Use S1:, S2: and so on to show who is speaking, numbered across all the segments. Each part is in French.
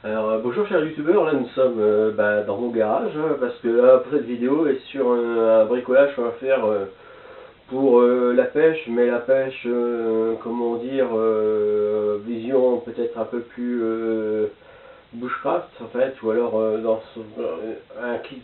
S1: Alors bonjour chers youtubeurs, là nous sommes dans mon garage parce que là pour cette vidéo est sur un bricolage qu'on va faire pour la pêche, mais la pêche, comment dire, vision peut-être un peu plus bushcraft en fait, ou alors sur un kit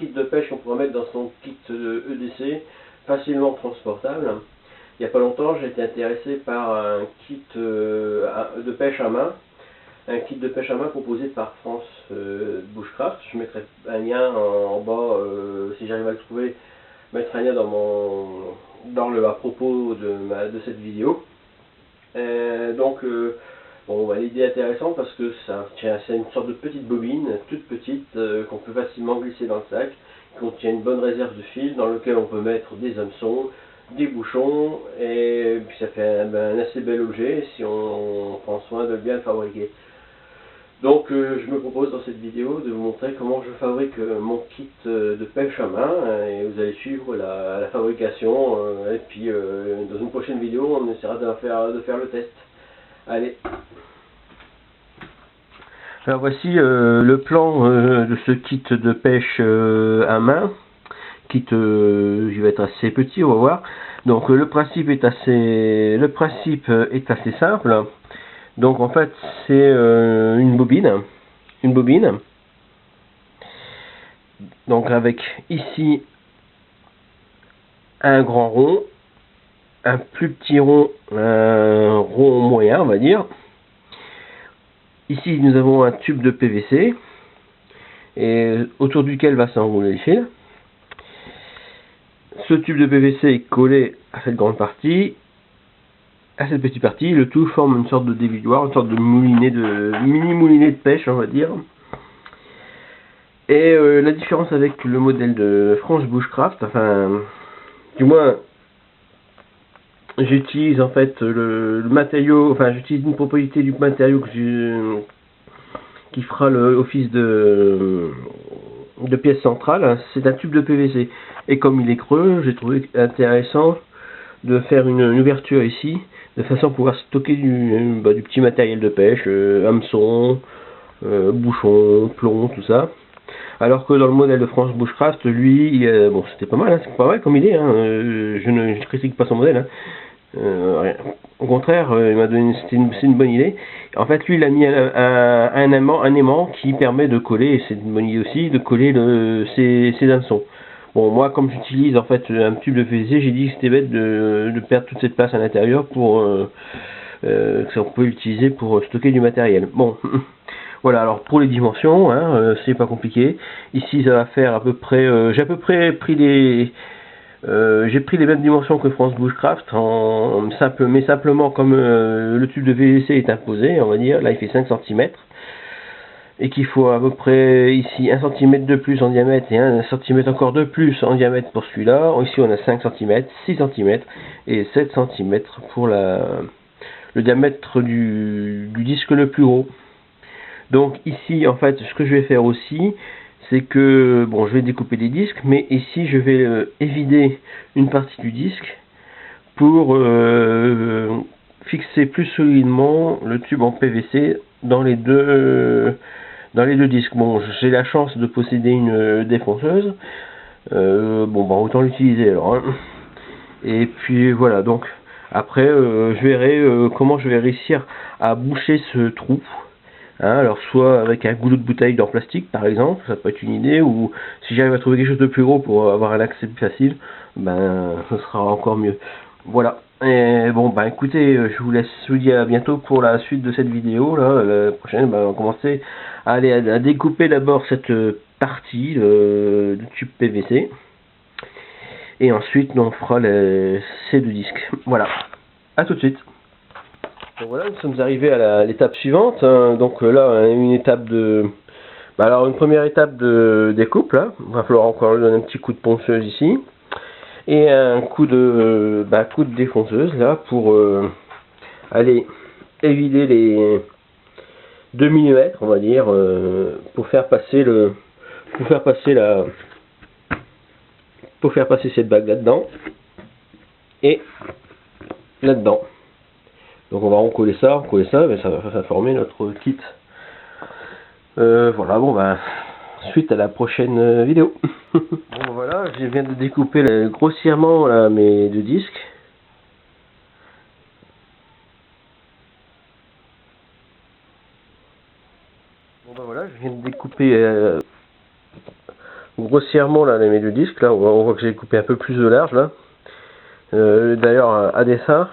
S1: de pêche qu'on pourrait mettre dans son kit EDC facilement transportable. Il n'y a pas longtemps j'ai été intéressé par un kit de pêche à main. Un kit de pêche à main proposé par France Bushcraft. Je mettrai un lien en bas si j'arrive à le trouver, mettre un lien dans le à propos de cette vidéo. Bon, l'idée est intéressante parce que c'est une sorte de petite bobine, toute petite, qu'on peut facilement glisser dans le sac, qui contient une bonne réserve de fil dans lequel on peut mettre des hameçons, des bouchons, et puis ça fait un assez bel objet si on prend soin de bien le fabriquer. Donc je me propose dans cette vidéo de vous montrer comment je fabrique mon kit de pêche à main, et vous allez suivre la fabrication, et puis dans une prochaine vidéo on essaiera de faire le test. Allez. Alors voici le plan de ce kit de pêche à main. Kit il va être assez petit, on va voir. Donc le principe est assez simple. Donc en fait c'est une bobine. Donc avec ici un grand rond, un plus petit rond, un rond moyen on va dire. Ici nous avons un tube de PVC et autour duquel va s'enrouler le fil. Ce tube de PVC est collé à cette grande partie, à cette petite partie. Le tout forme une sorte de dévidoir, une sorte de mini moulinet de pêche on va dire. Et la différence avec le modèle de France Bushcraft, enfin du moins j'utilise en fait le matériau, enfin j'utilise une propriété du matériau qui fera l'office de pièce centrale. C'est un tube de PVC et comme il est creux, j'ai trouvé intéressant de faire une ouverture ici de façon à pouvoir stocker du petit matériel de pêche, hameçon, bouchon, plomb, tout ça. Alors que dans le modèle de France Bushcraft, lui, bon, c'était pas mal, hein, c'est pas mal comme idée, hein, je ne critique pas son modèle, hein. Au contraire, il m'a donné, c'est une bonne idée. En fait, lui, il a mis un aimant qui permet de coller, et c'est une bonne idée aussi, de coller ses hameçons. Bon, moi, comme j'utilise en fait un tube de PVC, j'ai dit que c'était bête de perdre toute cette place à l'intérieur pour que ça on peut l'utiliser pour stocker du matériel. Bon, voilà. Alors pour les dimensions, hein, c'est pas compliqué. Ici, ça va faire à peu près, j'ai à peu près pris j'ai pris les mêmes dimensions que France Bushcraft, mais simplement comme le tube de PVC est imposé, on va dire, là il fait 5 cm, et qu'il faut à peu près ici 1 cm de plus en diamètre et 1 cm encore de plus en diamètre pour celui-là. Ici on a 5 cm, 6 cm et 7 cm pour le diamètre du disque le plus gros. Donc ici en fait ce que je vais faire aussi, c'est que bon, je vais découper des disques, mais ici je vais évider une partie du disque pour fixer plus solidement le tube en PVC dans les deux disques. Bon, j'ai la chance de posséder une défonceuse, bon bah autant l'utiliser alors, hein. Et puis voilà, donc après je verrai comment je vais réussir à boucher ce trou. Hein, alors soit avec un goulot de bouteille en plastique par exemple, ça peut être une idée, ou si j'arrive à trouver quelque chose de plus gros pour avoir un accès plus facile, ben ce sera encore mieux. Voilà. Et bon ben écoutez, je vous dis à bientôt pour la suite de cette vidéo là. La prochaine, ben, on va commencer à aller à découper d'abord cette partie de tube PVC. Et ensuite on fera ces deux disques. Voilà. À tout de suite. Donc voilà, nous sommes arrivés à l'étape suivante, hein. Donc là, une étape de... alors une première étape de découpe, là. Il va falloir encore lui donner un petit coup de ponceuse ici. Et un coup de défonceuse, là, pour aller évider les 2 mm, on va dire, pour faire passer cette bague là-dedans. Et là-dedans. Donc on va recoller ça, mais ça va former notre kit Voilà, bon bah, suite à la prochaine vidéo. Bon voilà, je viens de découper grossièrement là, mes deux disques. Bon bah voilà, je viens de découper grossièrement là, mes deux disques. Là, on voit que j'ai coupé un peu plus de large là. D'ailleurs à dessin,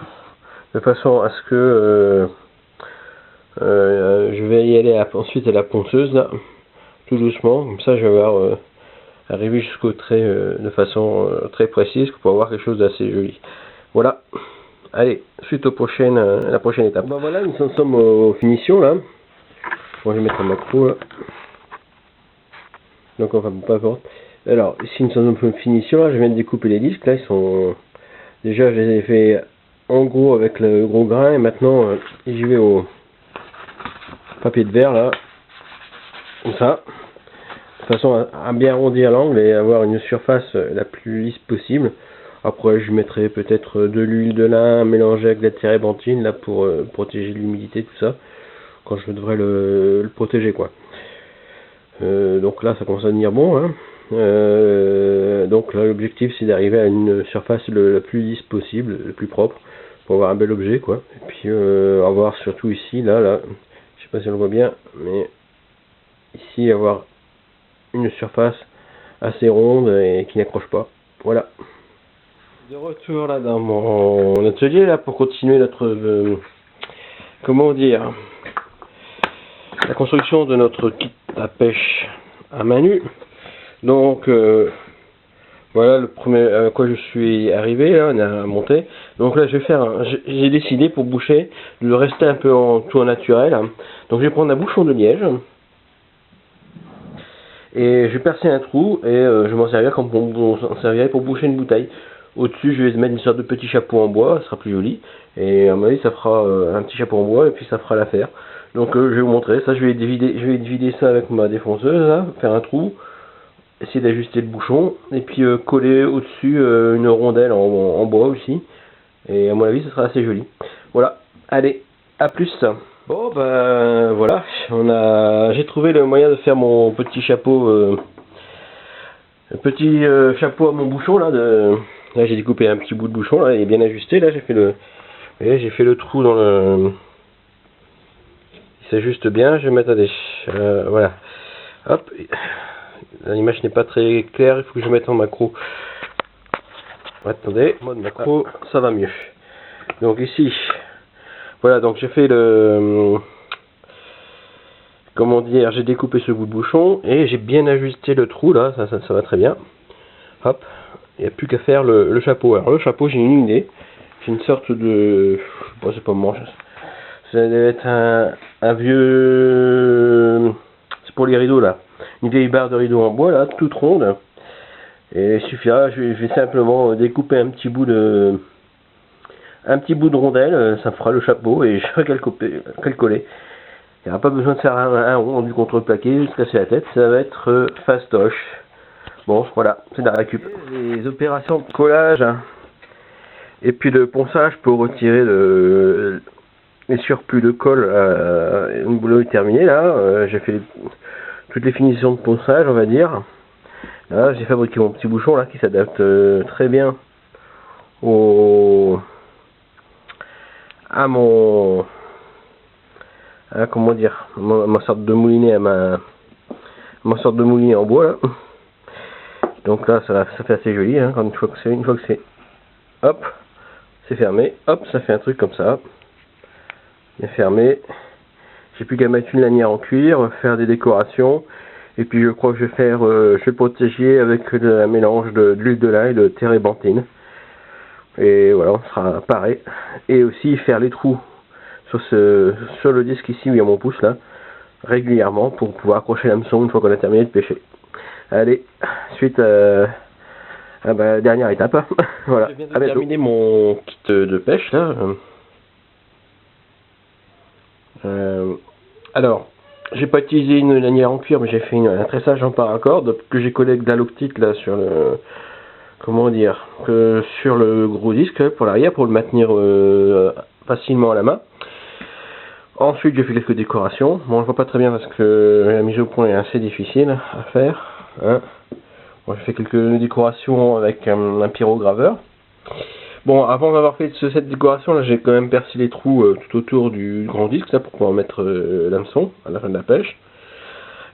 S1: de façon à ce que je vais y aller ensuite à la ponceuse là, tout doucement. Comme ça, je vais voir arriver jusqu'au trait de façon très précise pour avoir quelque chose d'assez joli. Voilà. Allez, suite à la prochaine étape. Bon, voilà, nous en sommes aux finitions là. Bon, je vais mettre un macro là. Donc enfin pas importe. Alors ici nous sommes aux finitions là. Je viens de découper les disques là. Ils sont déjà, je les ai fait en gros avec le gros grain et maintenant j'y vais au papier de verre là, comme ça, de façon à bien arrondir l'angle et avoir une surface la plus lisse possible. Après je mettrai peut-être de l'huile de lin mélangée avec de la térébenthine là pour protéger l'humidité, tout ça, quand je devrais le protéger quoi. Donc là ça commence à devenir bon hein. Donc là l'objectif c'est d'arriver à une surface la plus lisse possible, le plus propre, pour avoir un bel objet quoi. Et puis avoir surtout ici, là, je sais pas si on le voit bien, mais ici avoir une surface assez ronde et qui n'accroche pas. Voilà. De retour là dans mon atelier là pour continuer notre comment dire, la construction de notre kit à pêche à main nue. Donc voilà le premier à quoi je suis arrivé là, on a monté. Donc là je vais faire j'ai décidé pour boucher de rester un peu tout en naturel. Donc je vais prendre un bouchon de liège et je vais percer un trou et je m'en servirai comme on s'en servirait pour boucher une bouteille. Au-dessus je vais mettre une sorte de petit chapeau en bois, ça sera plus joli, et à mon avis ça fera un petit chapeau en bois et puis ça fera l'affaire. Donc je vais vous montrer ça, je vais vider ça avec ma défonceuse là, faire un trou, essayer d'ajuster le bouchon et puis coller au-dessus une rondelle en bois aussi, et à mon avis ça sera assez joli. Voilà, allez, à plus. Bon ben voilà, j'ai trouvé le moyen de faire mon petit chapeau chapeau à mon bouchon là. Là j'ai découpé un petit bout de bouchon là, il est bien ajusté. Là j'ai fait le trou dans le, il s'ajuste bien. Je vais mettre voilà, hop, l'image n'est pas très claire, il faut que je mette en macro. Attendez, mode macro, ça va mieux. Donc ici voilà, donc j'ai fait comment dire, j'ai découpé ce bout de bouchon et j'ai bien ajusté le trou là, ça va très bien. Hop, il n'y a plus qu'à faire le chapeau. Alors le chapeau, j'ai une idée, j'ai une sorte de, bon, c'est pas manche, ça devait être un vieux, c'est pour les rideaux là, une vieille barre de rideau en bois là, toute ronde, et il suffira, je vais simplement découper un petit bout de rondelle, ça fera le chapeau et je vais le coller. Il n'y aura pas besoin de faire un rond du contreplaqué, se casser la tête, ça va être fastoche. Bon, voilà, c'est de la récup. Les opérations de collage et puis de ponçage pour retirer les surplus de colle. Le boulot est terminé là. J'ai fait toutes les finitions de ponçage, on va dire. Là, j'ai fabriqué mon petit bouchon là qui s'adapte très bien à mon, comment dire, ma sorte de moulinet, ma sorte de moulinet en bois là. Donc là ça fait assez joli hein, quand une fois que c'est hop, c'est fermé, hop, ça fait un truc comme ça, bien fermé. J'ai plus qu'à mettre une lanière en cuir, faire des décorations, et puis je crois que je vais protéger avec un mélange de l'huile de lin et de térébenthine. Et voilà, on sera pareil. Et aussi faire les trous sur le disque ici où il y a mon pouce là, régulièrement pour pouvoir accrocher l'hameçon une fois qu'on a terminé de pêcher. Allez, suite dernière étape. Voilà. Je viens de terminer mon kit de pêche là. Alors, j'ai pas utilisé une lanière en cuir, mais j'ai fait un tressage en paracorde que j'ai collé avec de la loctite là sur le, comment dire, sur le gros disque pour l'arrière pour le maintenir facilement à la main. Ensuite, j'ai fait quelques décorations. Bon, je vois pas très bien parce que la mise au point est assez difficile à faire. Hein. Bon, j'ai fait quelques décorations avec un pyrograveur. Bon, avant d'avoir fait cette décoration, là, j'ai quand même percé les trous tout autour du grand disque là, pour pouvoir mettre l'hameçon à la fin de la pêche.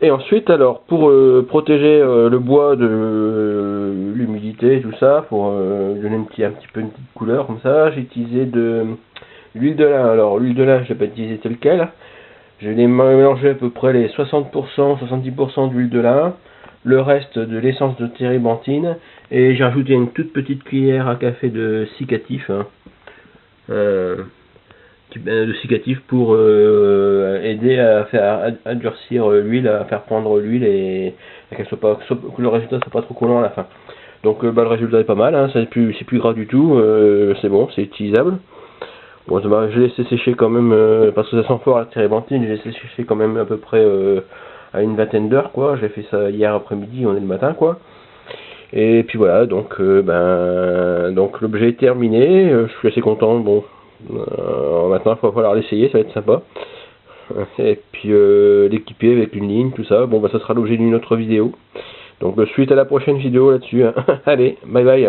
S1: Et ensuite, alors, pour protéger le bois de l'humidité et tout ça, pour donner un petit peu une petite couleur comme ça, j'ai utilisé de l'huile de lin. Alors, l'huile de lin, je l'ai pas utilisé tel quel. Je l'ai mélangé à peu près les 60%, 70% d'huile de lin, le reste de l'essence de térébenthine, et j'ai rajouté une toute petite cuillère à café de cicatif. Hein. De cicatif pour aider à faire à durcir l'huile, à faire prendre l'huile et qu'elle soit pas que le résultat soit pas trop collant à la fin. Donc le résultat est pas mal, hein, c'est plus gras du tout, c'est bon, c'est utilisable. Bon, je l'ai laissé sécher quand même parce que ça sent fort la térébenthine, j'ai laissé sécher quand même à peu près à une vingtaine d'heures quoi. J'ai fait ça hier après-midi, on est le matin quoi. Et puis voilà, donc donc l'objet est terminé, je suis assez content. Bon, maintenant il va falloir l'essayer, ça va être sympa. Et puis l'équiper avec une ligne, tout ça. Bon, bah ça sera l'objet d'une autre vidéo. Donc suite à la prochaine vidéo là-dessus. Hein. Allez, bye bye.